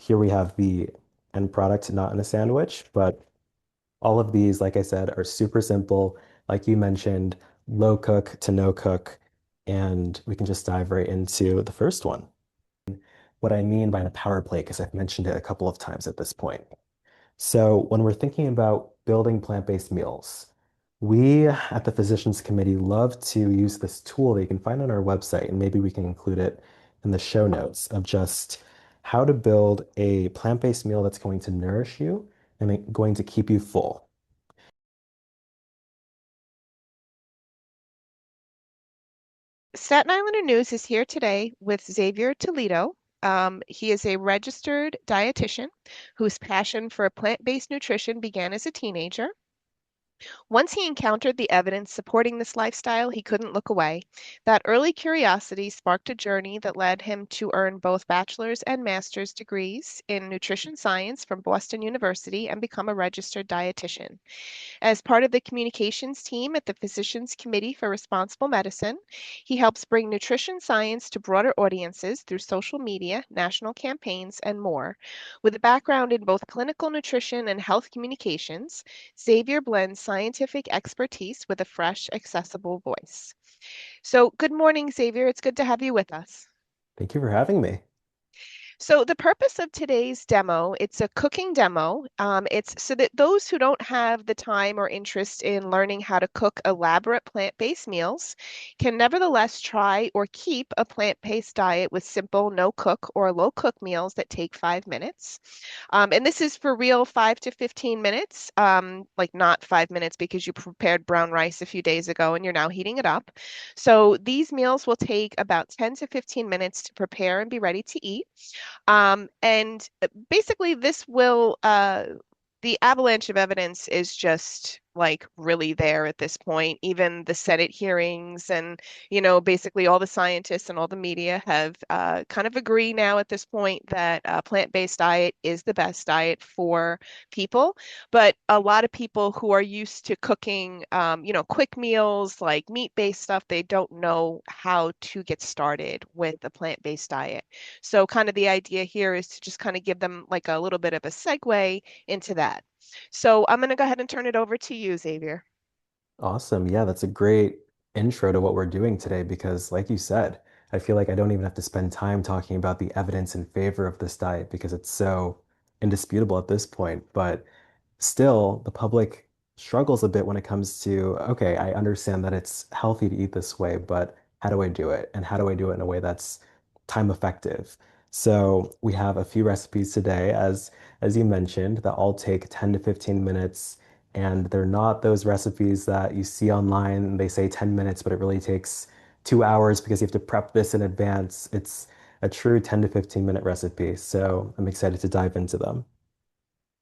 here we have the end product, not in a sandwich, but all of these, like I said, are super simple. Like you mentioned, low cook to no cook, and we can just dive right into the first one. What I mean by the power plate, because I've mentioned it a couple of times at this point. So when we're thinking about building plant-based meals, we at the Physicians Committee love to use this tool that you can find on our website, and maybe we can include it in the show notes of just how to build a plant-based meal that's going to nourish you and going to keep you full. Staten Islander News is here today with Xavier Toledo. He is a registered dietitian whose passion for plant-based nutrition began as a teenager. Once he encountered the evidence supporting this lifestyle, he couldn't look away. That early curiosity sparked a journey that led him to earn both bachelor's and master's degrees in nutrition science from Boston University and become a registered dietitian. As part of the communications team at the Physicians Committee for Responsible Medicine, he helps bring nutrition science to broader audiences through social media, national campaigns, and more. With a background in both clinical nutrition and health communications, Xavier blends scientific expertise with a fresh, accessible voice. So, good morning, Xavier. It's good to have you with us. Thank you for having me. So the purpose of today's demo, it's a cooking demo. It's so that those who don't have the time or interest in learning how to cook elaborate plant-based meals can nevertheless try or keep a plant-based diet with simple no-cook or low-cook meals that take 5 minutes. And this is for real 5 to 15 minutes, like not 5 minutes because you prepared brown rice a few days ago and you're now heating it up. So these meals will take about 10 to 15 minutes to prepare and be ready to eat. And basically, this will, the avalanche of evidence is just like really there at this point. Even the Senate hearings and, basically all the scientists and all the media have kind of agree now at this point that plant-based diet is the best diet for people. But a lot of people who are used to cooking, quick meals like meat-based stuff, they don't know how to get started with a plant-based diet. So kind of the idea here is to just kind of give them like a little bit of a segue into that. So I'm going to go ahead and turn it over to you, Xavier. Awesome. Yeah, that's a great intro to what we're doing today because, like you said, I feel like I don't even have to spend time talking about the evidence in favor of this diet because it's so indisputable at this point. But still, the public struggles a bit when it comes to, okay, I understand that it's healthy to eat this way, but how do I do it? And how do I do it in a way that's time effective? So we have a few recipes today, as you mentioned, that all take 10 to 15 minutes. And they're not those recipes that you see online and they say 10 minutes, but it really takes 2 hours because you have to prep this in advance. It's a true 10 to 15-minute recipe. So I'm excited to dive into them.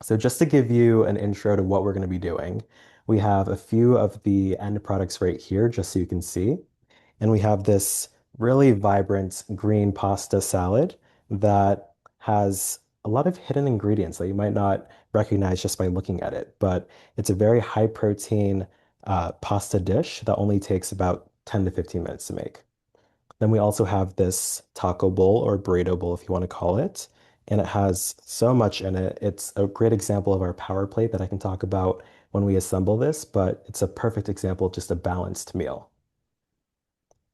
So just to give you an intro to what we're going to be doing, we have a few of the end products right here, just so you can see. And we have this really vibrant green pasta salad that has a lot of hidden ingredients that you might not recognize just by looking at it. But it's a very high protein pasta dish that only takes about 10 to 15 minutes to make. Then we also have this taco bowl or burrito bowl, if you want to call it. And it has so much in it. It's a great example of our power plate that I can talk about when we assemble this, but it's a perfect example of just a balanced meal.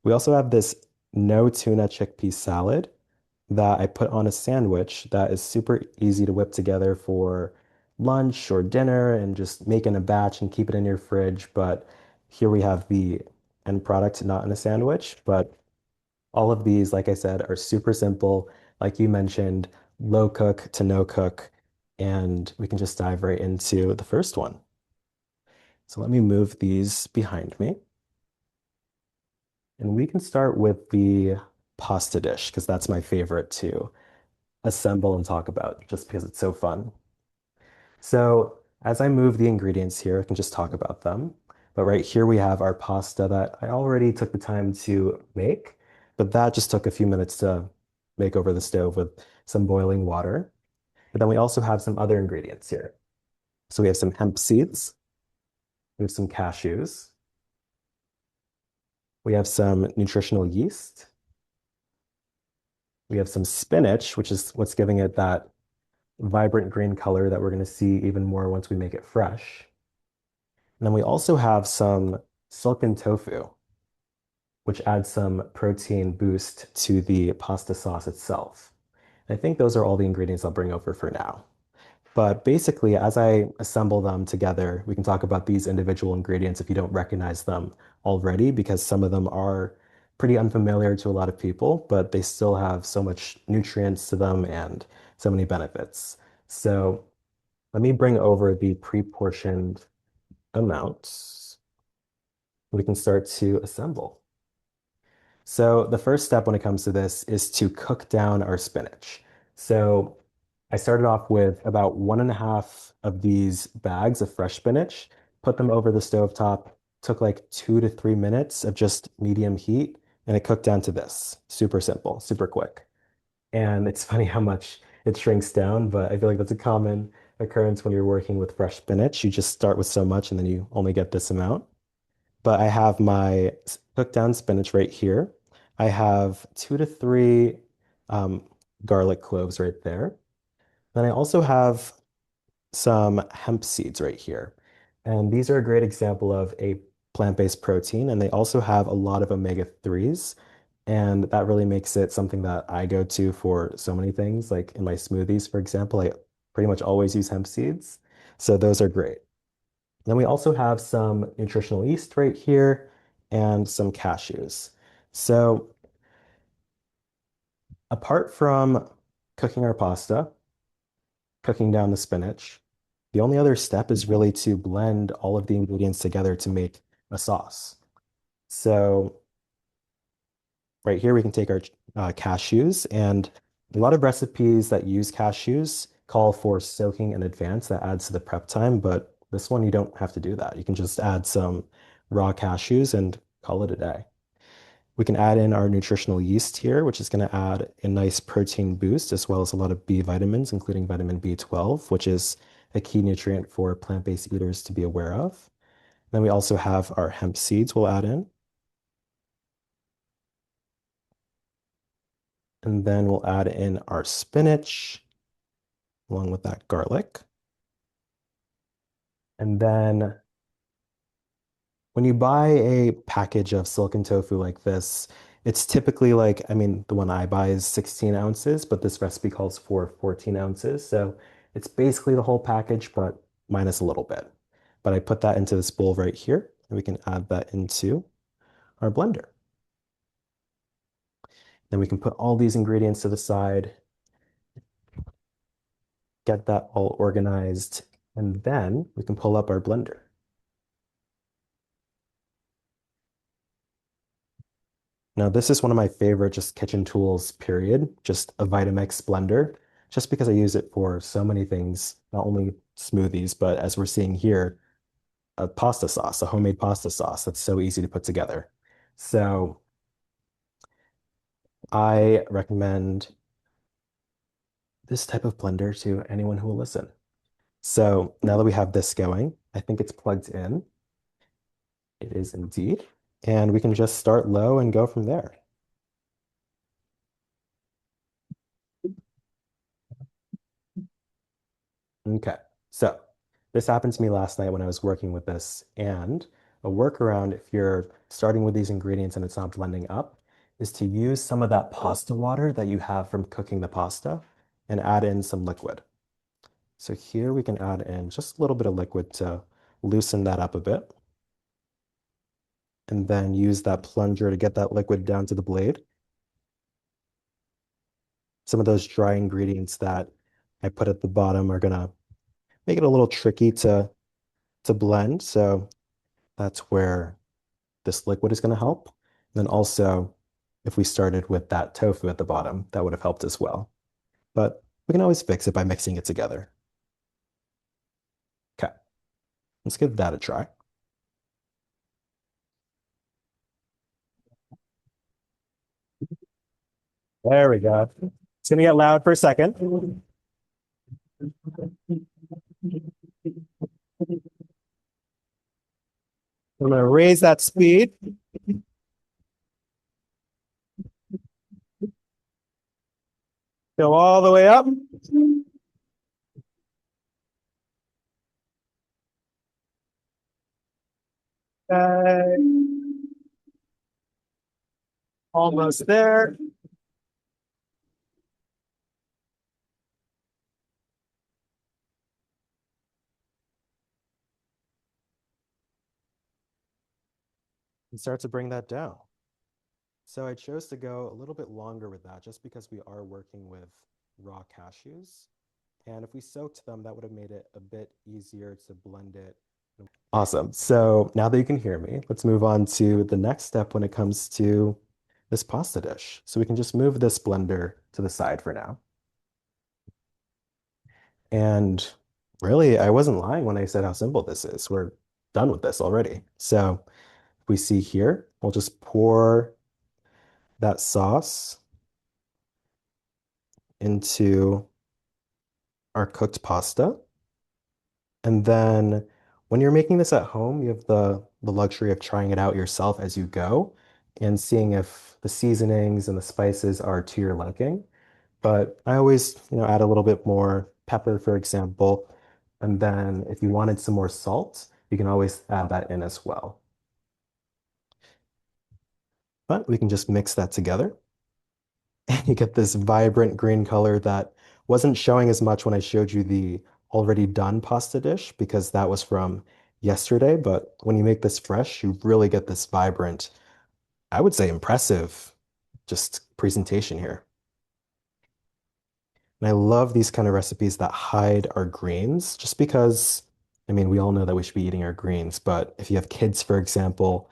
We also have this no tuna chickpea salad that I put on a sandwich that is super easy to whip together for lunch or dinner and just make in a batch and keep it in your fridge. But here we have the end product, not in a sandwich, but all of these, like I said, are super simple. Like you mentioned, low cook to no cook. And we can just dive right into the first one. So let me move these behind me. And we can start with the pasta dish because that's my favorite to assemble and talk about just because it's so fun. So as I move the ingredients here, I can just talk about them. But right here we have our pasta that I already took the time to make, but that just took a few minutes to make over the stove with some boiling water. But then we also have some other ingredients here. So we have some hemp seeds, we have some cashews, we have some nutritional yeast, we have some spinach, which is what's giving it that vibrant green color that we're going to see even more once we make it fresh. And then we also have some silken tofu, which adds some protein boost to the pasta sauce itself. I think those are all the ingredients I'll bring over for now. But basically, as I assemble them together, we can talk about these individual ingredients if you don't recognize them already, because some of them are pretty unfamiliar to a lot of people, but they still have so much nutrients to them and so many benefits. So let me bring over the pre-portioned amounts. We can start to assemble. So the first step when it comes to this is to cook down our spinach. So I started off with about 1.5 of these bags of fresh spinach, put them over the stovetop, took like 2 to 3 minutes of just medium heat, and it cooked down to this. Super simple, super quick. And it's funny how much it shrinks down, but I feel like that's a common occurrence when you're working with fresh spinach. You just start with so much and then you only get this amount. But I have my cooked down spinach right here. I have 2 to 3 um, garlic cloves right there. Then I also have some hemp seeds right here. And these are a great example of a plant-based protein, and they also have a lot of omega-3s. And that really makes it something that I go to for so many things. Like in my smoothies, for example, I pretty much always use hemp seeds. So those are great. Then we also have some nutritional yeast right here and some cashews. So apart from cooking our pasta, cooking down the spinach, the only other step is really to blend all of the ingredients together to make a sauce. So right here we can take our cashews, and a lot of recipes that use cashews call for soaking in advance. That adds to the prep time, but this one you don't have to do that. You can just add some raw cashews and call it a day. We can add in our nutritional yeast here, which is going to add a nice protein boost as well as a lot of B vitamins, including vitamin B12, which is a key nutrient for plant-based eaters to be aware of. Then we also have our hemp seeds we'll add in. And then we'll add in our spinach along with that garlic. And then when you buy a package of silken tofu like this, it's typically like, I mean, the one I buy is 16 ounces, but this recipe calls for 14 ounces. So it's basically the whole package, but minus a little bit. But I put that into this bowl right here, and we can add that into our blender. Then we can put all these ingredients to the side, get that all organized, and then we can pull up our blender. Now, this is one of my favorite just kitchen tools, period. Just a Vitamix blender, just because I use it for so many things, not only smoothies, but as we're seeing here, a pasta sauce, a homemade pasta sauce that's so easy to put together. So I recommend this type of blender to anyone who will listen. So now that we have this going, I think it's plugged in. It is indeed. And we can just start low and go from there. Okay, so this happened to me last night when I was working with this, and a workaround if you're starting with these ingredients and it's not blending up is to use some of that pasta water that you have from cooking the pasta and add in some liquid. So here we can add in just a little bit of liquid to loosen that up a bit, and then use that plunger to get that liquid down to the blade. Some of those dry ingredients that I put at the bottom are gonna make it a little tricky to blend. So that's where this liquid is going to help. And then also, if we started with that tofu at the bottom, that would have helped as well. But we can always fix it by mixing it together. Okay, let's give that a try. There we go. It's going to get loud for a second. I'm going to raise that speed. Go all the way up. Okay, almost there. And start to bring that down. So I chose to go a little bit longer with that just because we are working with raw cashews. And if we soaked them, that would have made it a bit easier to blend it. Awesome. So now that you can hear me, let's move on to the next step when it comes to this pasta dish. So we can just move this blender to the side for now. And really, I wasn't lying when I said how simple this is. We're done with this already. So we see here, we'll just pour that sauce into our cooked pasta. And then when you're making this at home, you have the luxury of trying it out yourself as you go and seeing if the seasonings and the spices are to your liking. But I always, add a little bit more pepper, for example. And then if you wanted some more salt, you can always add that in as well. But we can just mix that together. And you get this vibrant green color that wasn't showing as much when I showed you the already done pasta dish because that was from yesterday. But when you make this fresh, you really get this vibrant, I would say impressive, just presentation here. And I love these kind of recipes that hide our greens just because, I mean, we all know that we should be eating our greens, but if you have kids, for example,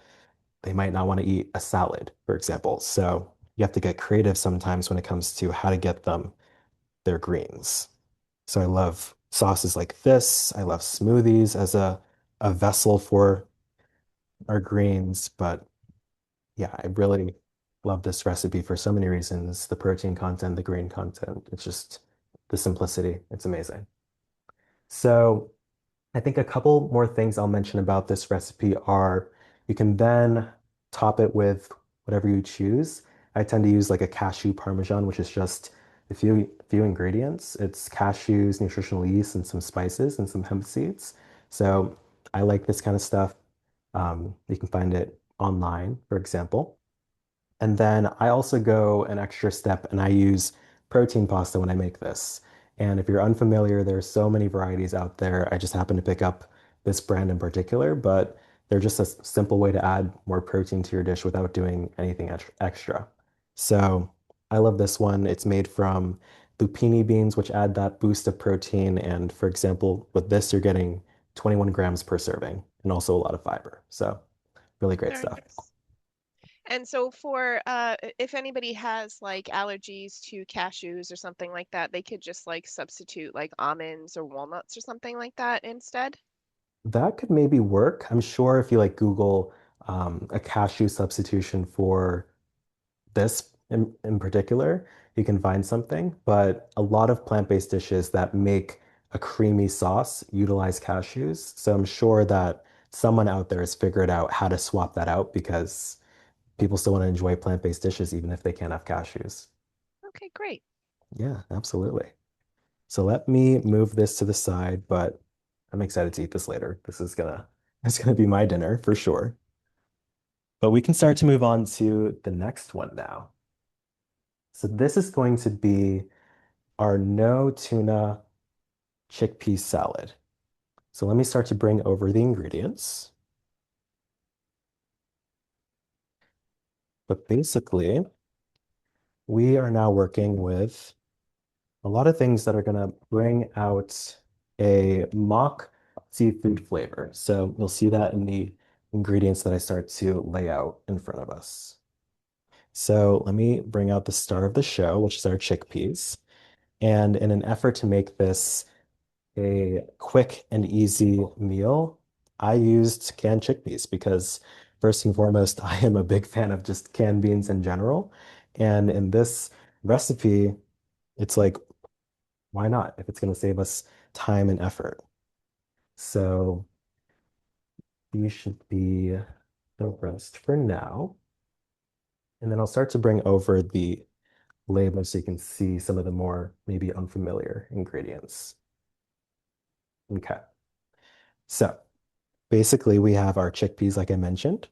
they might not want to eat a salad, for example. So you have to get creative sometimes when it comes to how to get them their greens. So I love sauces like this. I love smoothies as a vessel for our greens. But yeah, I really love this recipe for so many reasons. The protein content, the green content, it's just the simplicity. It's amazing. So I think a couple more things I'll mention about this recipe are you can then top it with whatever you choose. I tend to use like a cashew parmesan, which is just a few ingredients. It's cashews, nutritional yeast, and some spices and some hemp seeds. So I like this kind of stuff. You can find it online, for example. And then I also go an extra step and I use protein pasta when I make this. And if you're unfamiliar, there's so many varieties out there. I just happen to pick up this brand in particular, but they're just a simple way to add more protein to your dish without doing anything extra. So I love this one. It's made from lupini beans, which add that boost of protein. And for example, with this, you're getting 21 grams per serving and also a lot of fiber. So really great Very stuff. nice. And so for if anybody has like allergies to cashews or something like that, they could just like substitute like almonds or walnuts or something like that instead. That could maybe work. I'm sure if you like Google a cashew substitution for this in particular, you can find something. But a lot of plant-based dishes that make a creamy sauce utilize cashews. So I'm sure that someone out there has figured out how to swap that out because people still want to enjoy plant-based dishes even if they can't have cashews. Okay, great. Yeah, absolutely. So let me move this to the side, but I'm excited to eat this later. It's gonna be my dinner for sure. But we can start to move on to the next one now. So this is going to be our no tuna chickpea salad. So let me start to bring over the ingredients. But basically, we are now working with a lot of things that are going to bring out a mock seafood flavor. So you'll see that in the ingredients that I start to lay out in front of us. So let me bring out the star of the show, which is our chickpeas. And in an effort to make this a quick and easy meal, I used canned chickpeas because first and foremost, I am a big fan of just canned beans in general. And in this recipe, it's like, why not if it's going to save us time and effort? So these should be the roast for now. And then I'll start to bring over the label so you can see some of the more maybe unfamiliar ingredients. Okay. So basically we have our chickpeas, like I mentioned,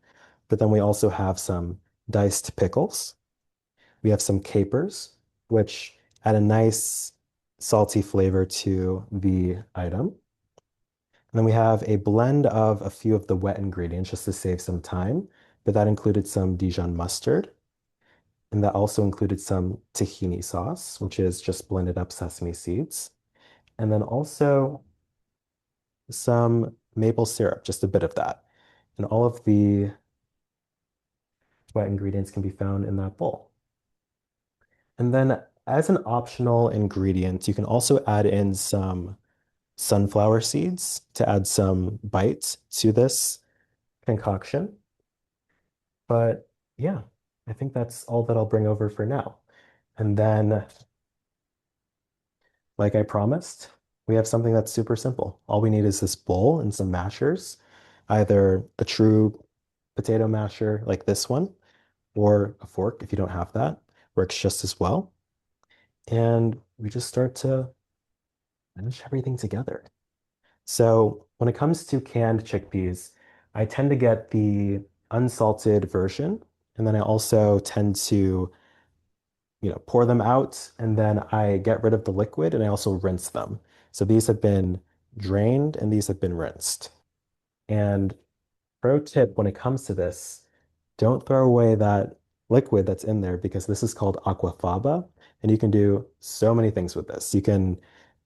but then we also have some diced pickles. We have some capers, which add a nice salty flavor to the item. And then we have a blend of a few of the wet ingredients just to save some time, but that included some Dijon mustard, and that also included some tahini sauce, which is just blended up sesame seeds, and then also some maple syrup, just a bit of that. And all of the wet ingredients can be found in that bowl. And then as an optional ingredient, you can also add in some sunflower seeds to add some bite to this concoction. But yeah, I think that's all that I'll bring over for now. And then, like I promised, we have something that's super simple. All we need is this bowl and some mashers, either a true potato masher like this one, or a fork if you don't have that, works just as well. And we just start to mash everything together. So when it comes to canned chickpeas, I tend to get the unsalted version, and then I also tend to, pour them out, and then I get rid of the liquid, and I also rinse them. So these have been drained and these have been rinsed. And pro tip when it comes to this, don't throw away that liquid that's in there because this is called aquafaba, and you can do so many things with this. You can,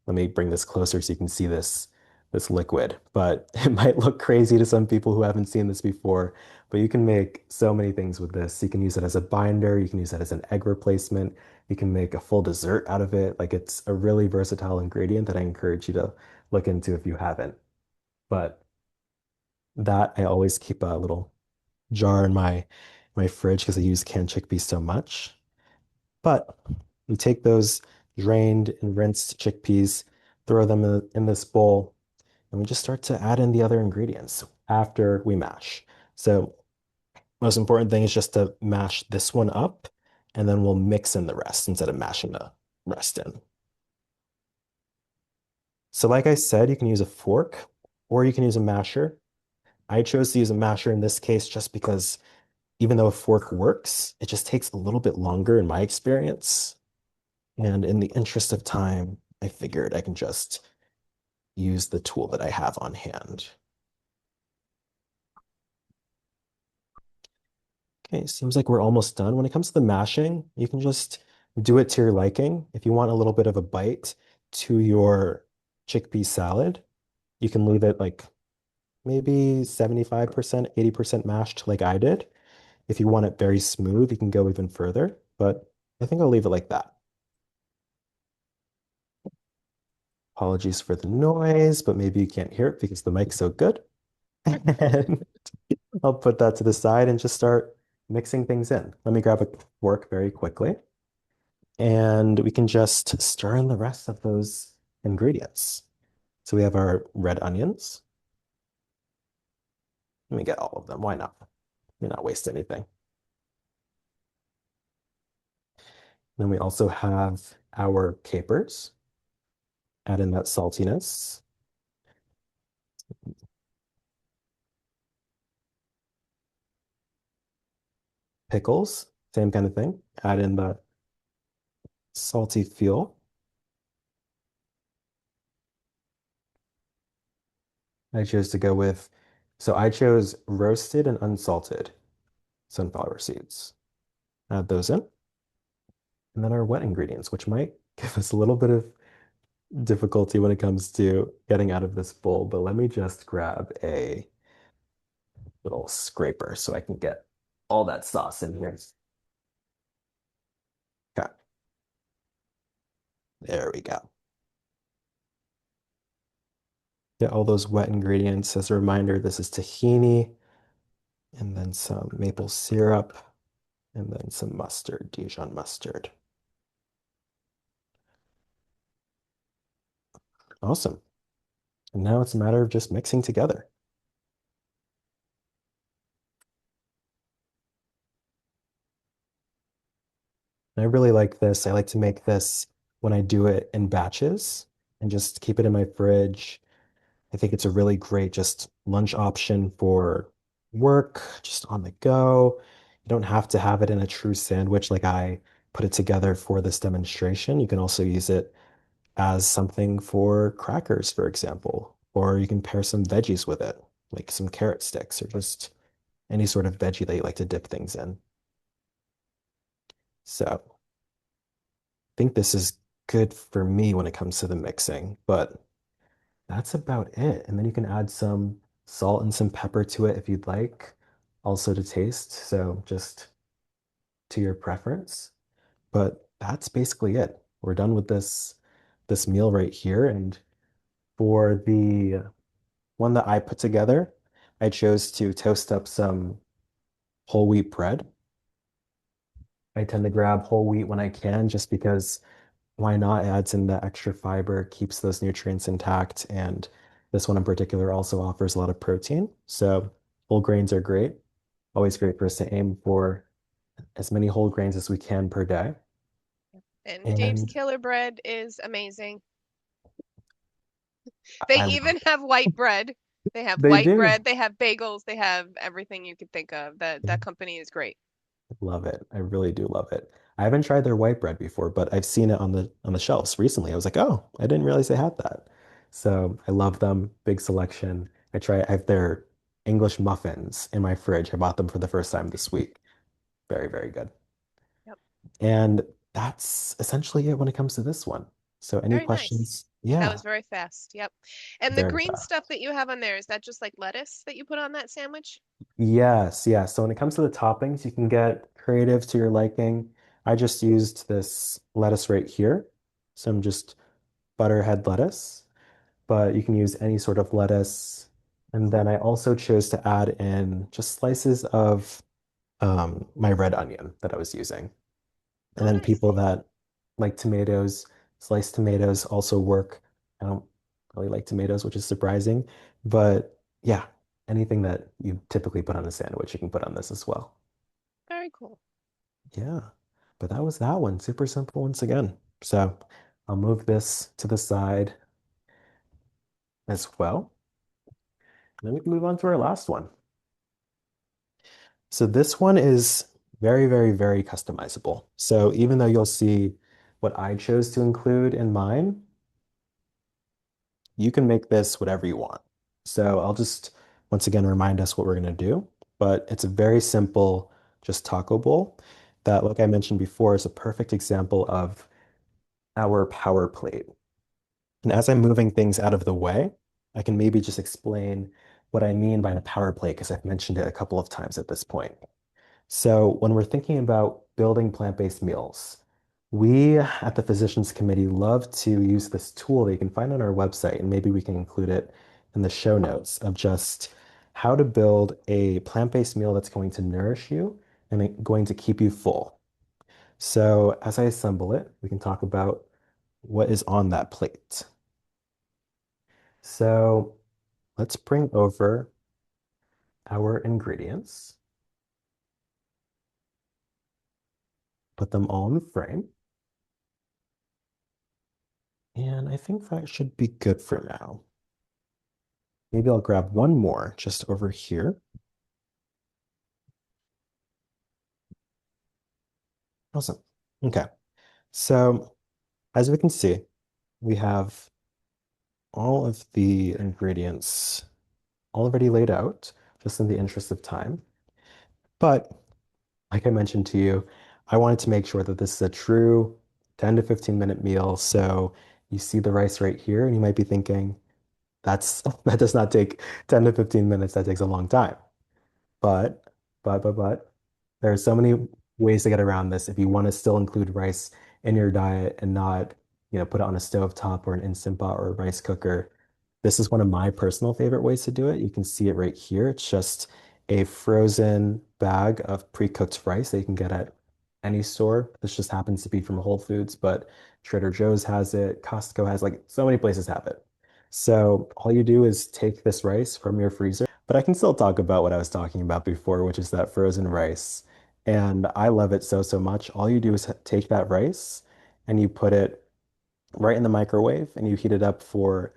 let me bring this closer so you can see this liquid, but it might look crazy to some people who haven't seen this before, but you can make so many things with this. You can use it as a binder, you can use it as an egg replacement, you can make a full dessert out of it. Like it's a really versatile ingredient that I encourage you to look into if you haven't. But that I always keep a little jar in my fridge because I use canned chickpeas so much. But we take those drained and rinsed chickpeas, throw them in this bowl, and we just start to add in the other ingredients after we mash. So most important thing is just to mash this one up, and then we'll mix in the rest instead of mashing the rest in. So like I said, you can use a fork or you can use a masher. I chose to use a masher in this case just because even though a fork works, it just takes a little bit longer in my experience. And in the interest of time, I figured I can just use the tool that I have on hand. Okay, seems like we're almost done. When it comes to the mashing, you can just do it to your liking. If you want a little bit of a bite to your chickpea salad, you can leave it like maybe 75%, 80% mashed like I did. If you want it very smooth, you can go even further, but I think I'll leave it like that. Apologies for the noise, but maybe you can't hear it because the mic's so good. And I'll put that to the side and just start mixing things in. Let me grab a fork very quickly, and we can just stir in the rest of those ingredients. So we have our red onions. Let me get all of them. Why not? You're not waste anything. Then we also have our capers. Add in that saltiness. Pickles, same kind of thing. Add in the salty feel. I chose to go with, so I chose roasted and unsalted sunflower seeds. Add those in. And then our wet ingredients, which might give us a little bit of difficulty when it comes to getting out of this bowl, but let me just grab a little scraper so I can get all that sauce in here. Okay, there we go. Get all those wet ingredients. As a reminder, this is tahini and then some maple syrup and then some mustard, Dijon mustard. Awesome. And now it's a matter of just mixing together. And I really like this. I like to make this when I do it in batches and just keep it in my fridge I think it's a really great just lunch option for work, just on the go. You don't have to have it in a true sandwich like I put it together for this demonstration. You can also use it as something for crackers, for example, or you can pair some veggies with it, like some carrot sticks or just any sort of veggie that you like to dip things in. So I think this is good for me when it comes to the mixing, but that's about it. And then you can add some salt and some pepper to it if you'd like, also to taste. So just to your preference. But that's basically it. We're done with this meal right here. And for the one that I put together, I chose to toast up some whole wheat bread. I tend to grab whole wheat when I can just because why not? It adds in the extra fiber, keeps those nutrients intact, and this one in particular also offers a lot of protein. So whole grains are great. Always great for us to aim for as many whole grains as we can per day. And Dave's And Killer Bread is amazing. They I love even have white bread. They have they white do. bread, they have bagels, they have everything you could think of. That company is great. Love it. I really do love it. I haven't tried their white bread before, but I've seen it on the shelves recently. I was like, oh, I didn't realize they had that. So I love them. Big selection. I have their English muffins in my fridge. I bought them for the first time this week. Very, very good. Yep. And that's essentially it when it comes to this one. So any Very nice. questions? That was Yeah, very fast. Yep. And the very green fast. stuff that you have on there, is that just like lettuce that you put on that sandwich? Yes, yes. So when it comes to the toppings, you can get creative to your liking. I just used this lettuce right here. Some just butterhead lettuce, but you can use any sort of lettuce. And then I also chose to add in just slices of my red onion that I was using. And Oh, then nice. people that like tomatoes, sliced tomatoes also work. I don't really like tomatoes, which is surprising, but yeah, anything that you typically put on a sandwich, you can put on this as well. Very cool. Yeah, but that was that one. Super simple once again. So I'll move this to the side as well. And then we can move on to our last one. So this one is very, very, very customizable. So even though you'll see what I chose to include in mine, you can make this whatever you want. So I'll just once again remind us what we're going to do. But it's a very simple, just taco bowl that, like I mentioned before, is a perfect example of our power plate. And as I'm moving things out of the way, I can maybe just explain what I mean by the power plate because I've mentioned it a couple of times at this point. So when we're thinking about building plant-based meals, we at the Physicians Committee love to use this tool that you can find on our website, and maybe we can include it in the show notes of just how to build a plant-based meal that's going to nourish you and going to keep you full. So as I assemble it, we can talk about what is on that plate. So let's bring over our ingredients, put them all in the frame. And I think that should be good for now. Maybe I'll grab one more just over here. Awesome. Okay. So as we can see, we have all of the ingredients already laid out, just in the interest of time. But like I mentioned to you, I wanted to make sure that this is a true 10 to 15-minute meal. So you see the rice right here, and you might be thinking, that does not take 10 to 15 minutes. That takes a long time. But, but, there are so many ways to get around this if you want to still include rice in your diet and not, put it on a stove top or an Instant Pot or a rice cooker. This is one of my personal favorite ways to do it. You can see it right here. It's just a frozen bag of pre-cooked rice that you can get at any store. This just happens to be from Whole Foods, but Trader Joe's has it, Costco has like so many places have it. So all you do is take this rice from your freezer, but I can still talk about what I was talking about before, which is that frozen rice. And I love it so, so much. All you do is take that rice and you put it right in the microwave and you heat it up for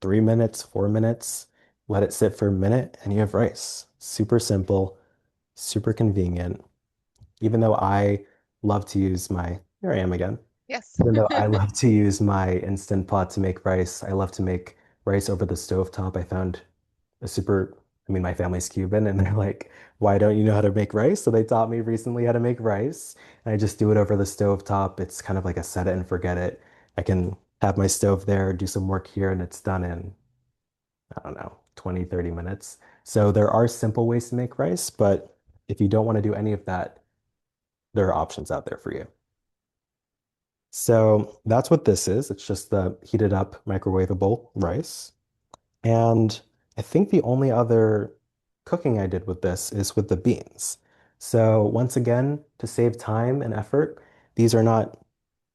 3 minutes, 4 minutes, let it sit for a minute, and you have rice. Super simple, super convenient. Even though I love to use my, here I am again. Yes. Even though I love to use my Instant Pot to make rice, I love to make rice over the stovetop. I found a super, I mean, my family's Cuban and they're like, why don't you know how to make rice? So they taught me recently how to make rice. And I just do it over the stovetop. It's kind of like a set it and forget it. I can have my stove there, do some work here, and it's done in, I don't know, 20, 30 minutes. So there are simple ways to make rice, but if you don't want to do any of that, there are options out there for you. So that's what this is. It's just the heated up microwavable rice. And I think the only other cooking I did with this is with the beans. So once again, to save time and effort, these are not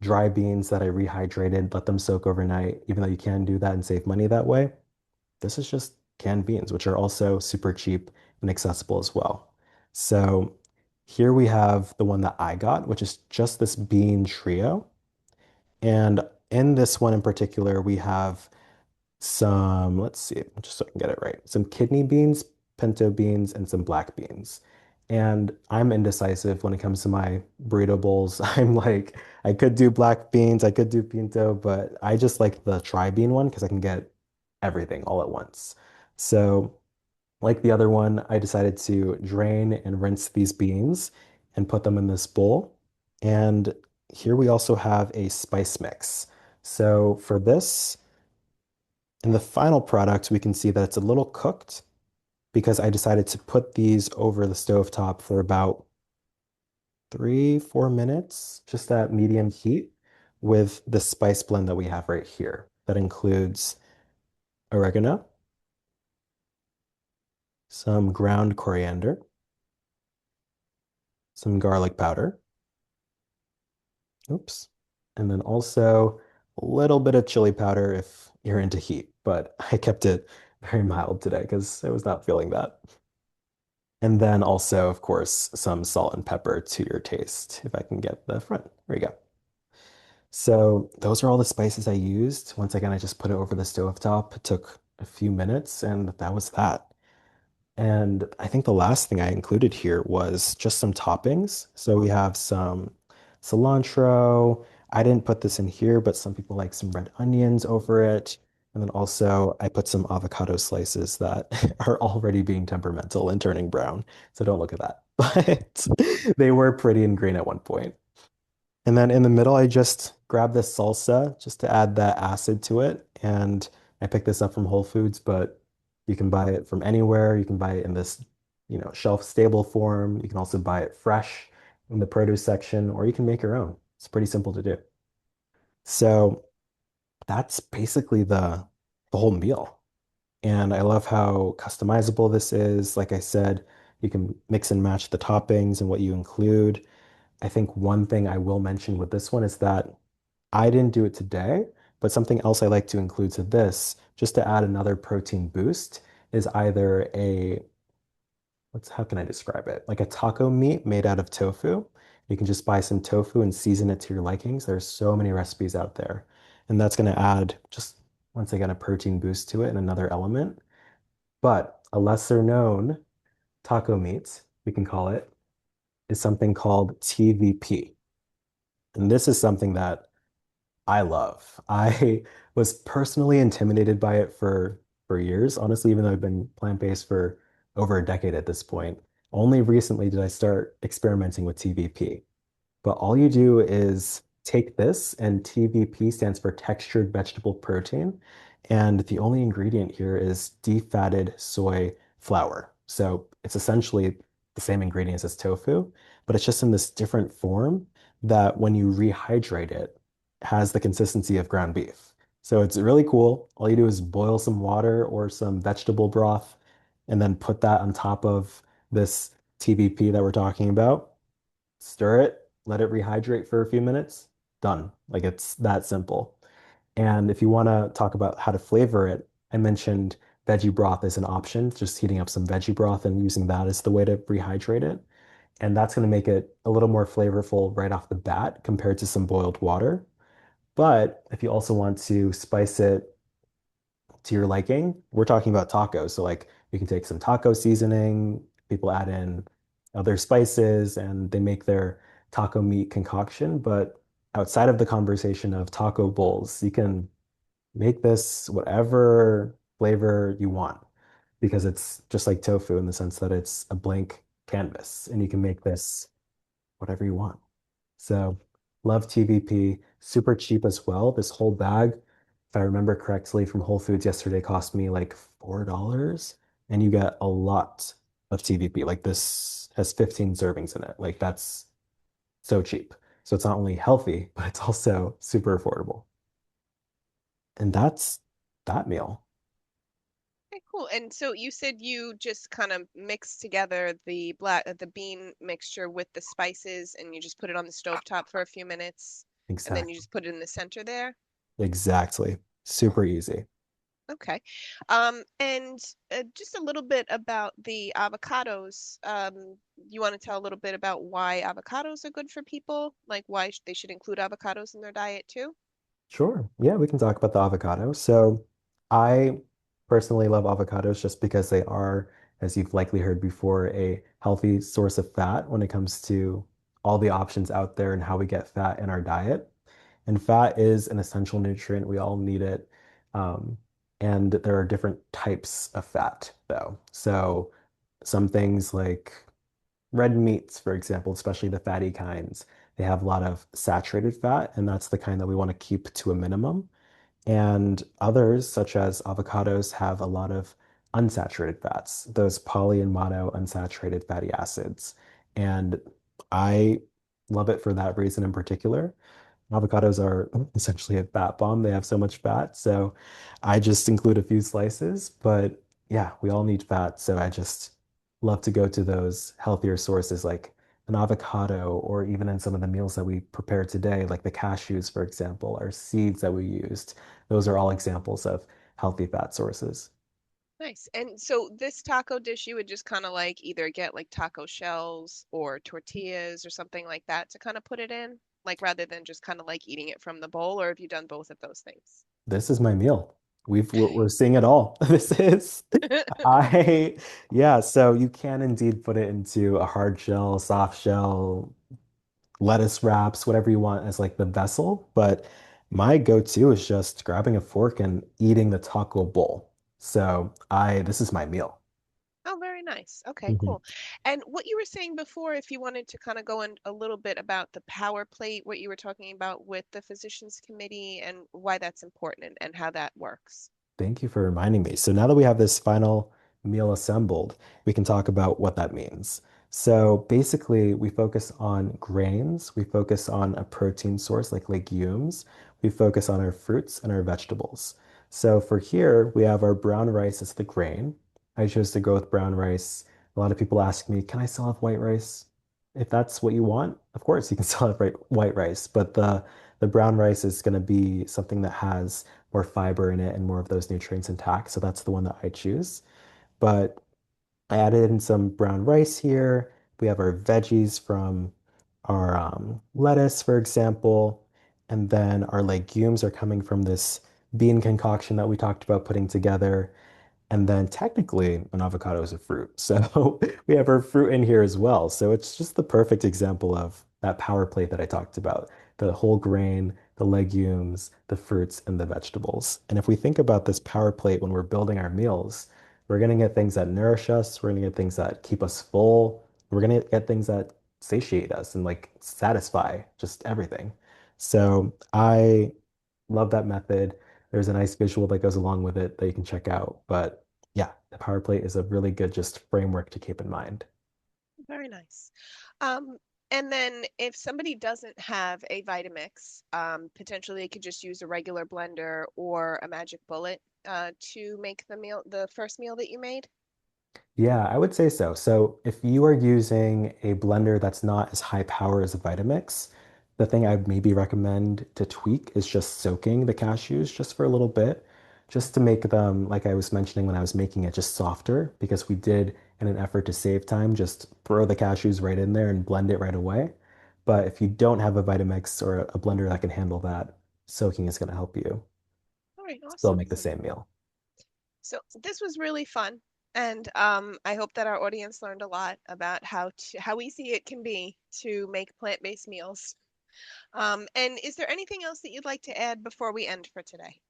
dry beans that I rehydrated, let them soak overnight, even though you can do that and save money that way. This is just canned beans, which are also super cheap and accessible as well. So here we have the one that I got, which is just this bean trio. And in this one in particular, we have some, let's see, just so I can get it right, some kidney beans, pinto beans, and some black beans. And I'm indecisive when it comes to my burrito bowls. I'm like, I could do black beans, I could do pinto, but I just like the tri-bean one because I can get everything all at once. So, like the other one, I decided to drain and rinse these beans and put them in this bowl. And here we also have a spice mix. So for this, in the final product, we can see that it's a little cooked because I decided to put these over the stovetop for about 3, 4 minutes, just at medium heat with the spice blend that we have right here. That includes oregano, some ground coriander, some garlic powder, oops, and then also a little bit of chili powder if you're into heat, but I kept it very mild today because I was not feeling that. And then also, of course, some salt and pepper to your taste, if I can get the front. There you go. So those are all the spices I used. Once again, I just put it over the stove top. It took a few minutes, and that was that. And I think the last thing I included here was just some toppings. So we have some cilantro. I didn't put this in here, but some people like some red onions over it. And then also I put some avocado slices that are already being temperamental and turning brown. So don't look at that. But they were pretty and green at one point. And then in the middle, I just grabbed this salsa just to add that acid to it. And I picked this up from Whole Foods, but you can buy it from anywhere. You can buy it in this, shelf stable form. You can also buy it fresh in the produce section, or you can make your own. It's pretty simple to do. So that's basically the whole meal. And I love how customizable this is. Like I said, you can mix and match the toppings and what you include. I think one thing I will mention with this one is that I didn't do it today, but something else I like to include to this, just to add another protein boost, is either how can I describe it? Like a taco meat made out of tofu. You can just buy some tofu and season it to your likings. There's so many recipes out there. And that's going to add just, once again, a protein boost to it and another element. But a lesser known taco meat, we can call it, is something called TVP. And this is something that I love. I was personally intimidated by it for years, honestly, even though I've been plant-based for over a decade at this point. Only recently did I start experimenting with TVP. But all you do is take this, and TVP stands for textured vegetable protein. And the only ingredient here is defatted soy flour. So it's essentially the same ingredients as tofu, but it's just in this different form that when you rehydrate it, has the consistency of ground beef. So it's really cool. All you do is boil some water or some vegetable broth and then put that on top of this TVP that we're talking about, stir it, let it rehydrate for a few minutes, done. Like it's that simple. And if you want to talk about how to flavor it, I mentioned veggie broth as an option, just heating up some veggie broth and using that as the way to rehydrate it. And that's going to make it a little more flavorful right off the bat compared to some boiled water. But if you also want to spice it to your liking, we're talking about tacos. So like you can take some taco seasoning, people add in other spices and they make their taco meat concoction. But outside of the conversation of taco bowls, you can make this whatever flavor you want because it's just like tofu in the sense that it's a blank canvas and you can make this whatever you want. So love TVP, super cheap as well. This whole bag, if I remember correctly, from Whole Foods yesterday cost me like $4 and you get a lot of TVP. Like this has 15 servings in it. Like that's so cheap. So it's not only healthy, but it's also super affordable. And that's that meal. Okay, cool. And so you said you just kind of mix together the bean mixture with the spices and you just put it on the stove top for a few minutes and then you Exactly. just put it in the center there. Exactly. Super easy. Okay. And just a little bit about the avocados. You want to tell a little bit about why avocados are good for people? Like why they should include avocados in their diet too? Sure. Yeah, we can talk about the avocado. So I personally love avocados just because they are, as you've likely heard before, a healthy source of fat when it comes to all the options out there and how we get fat in our diet. And fat is an essential nutrient. We all need it. Um, and there are different types of fat, though. So some things like red meats, for example, especially the fatty kinds, they have a lot of saturated fat, and that's the kind that we want to keep to a minimum. And others, such as avocados, have a lot of unsaturated fats, those poly and mono unsaturated fatty acids. And I love it for that reason in particular. Avocados are essentially a fat bomb. They have so much fat. So I just include a few slices. But yeah, we all need fat. So I just love to go to those healthier sources like an avocado, or even in some of the meals that we prepare today, like the cashews, for example, or seeds that we used. Those are all examples of healthy fat sources. Nice. And so this taco dish, you would just kind of like either get like taco shells or tortillas or something like that to kind of put it in, like rather than just kind of like eating it from the bowl, or have you done both of those things? This is my meal. We're seeing it all. This is I yeah, so you can indeed put it into a hard shell, soft shell, lettuce wraps, whatever you want as like the vessel, but my go-to is just grabbing a fork and eating the taco bowl. So I this is my meal. Oh, very nice. Okay, Mhm. cool. And what you were saying before, if you wanted to kind of go in a little bit about the power plate, what you were talking about with the physicians committee and why that's important and how that works. Thank you for reminding me. So now that we have this final meal assembled, we can talk about what that means. So basically, we focus on grains, we focus on a protein source like legumes, we focus on our fruits and our vegetables. So for here, we have our brown rice as the grain. I chose to go with brown rice. A lot of people ask me, can I still have white rice? If that's what you want, of course you can still have white rice, but the brown rice is going to be something that has more fiber in it and more of those nutrients intact. So that's the one that I choose. But I added in some brown rice here. We have our veggies from our lettuce, for example. And then our legumes are coming from this bean concoction that we talked about putting together. And then technically, an avocado is a fruit. So we have our fruit in here as well. So it's just the perfect example of that power plate that I talked about, the whole grain, the legumes, the fruits, and the vegetables. And if we think about this power plate when we're building our meals, we're going to get things that nourish us. We're going to get things that keep us full. We're going to get things that satiate us and like satisfy just everything. So I love that method. There's a nice visual that goes along with it that you can check out. But yeah, the power plate is a really good just framework to keep in mind. Very nice. Um, and then if somebody doesn't have a Vitamix, potentially they could just use a regular blender or a magic bullet to make the first meal that you made. Yeah, I would say so. So if you are using a blender that's not as high power as a Vitamix, the thing I'd maybe recommend to tweak is just soaking the cashews just for a little bit, just to make them, like I was mentioning when I was making it, just softer, because we did, in an effort to save time, just throw the cashews right in there and blend it right away. But if you don't have a Vitamix or a blender that can handle that, soaking is going to help you All right, still awesome. make the same meal. So this was really fun, and I hope that our audience learned a lot about how easy it can be to make plant-based meals. And is there anything else that you'd like to add before we end for today?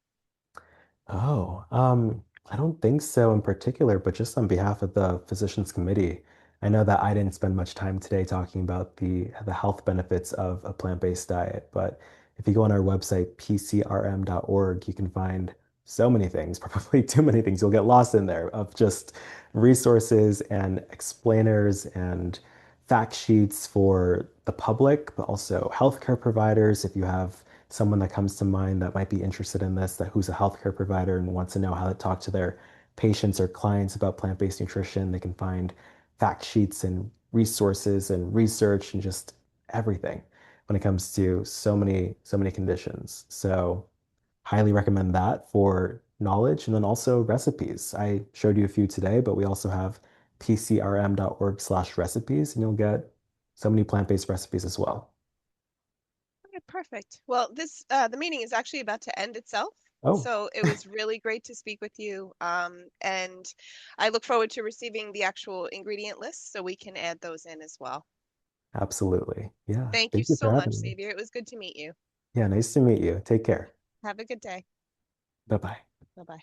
Oh, I don't think so in particular, but just on behalf of the Physicians Committee, I know that I didn't spend much time today talking about the health benefits of a plant-based diet, but if you go on our website, pcrm.org, you can find so many things, probably too many things. You'll get lost in there of just resources and explainers and fact sheets for the public, but also healthcare providers. If you have someone that comes to mind that might be interested in this, that who's a healthcare provider and wants to know how to talk to their patients or clients about plant-based nutrition, they can find fact sheets and resources and research and just everything when it comes to so many conditions. So highly recommend that for knowledge and then also recipes. I showed you a few today, but we also have pcrm.org/recipes and you'll get so many plant-based recipes as well. Okay, perfect. Well, the meeting is actually about to end itself. Oh, So it was really great to speak with you. And I look forward to receiving the actual ingredient list so we can add those in as well. absolutely. Yeah. Thank you Thank you so for much, having me. Xavier. It was good to meet you. Yeah, nice to meet you. Take care. Have a good day. Bye bye. Bye bye.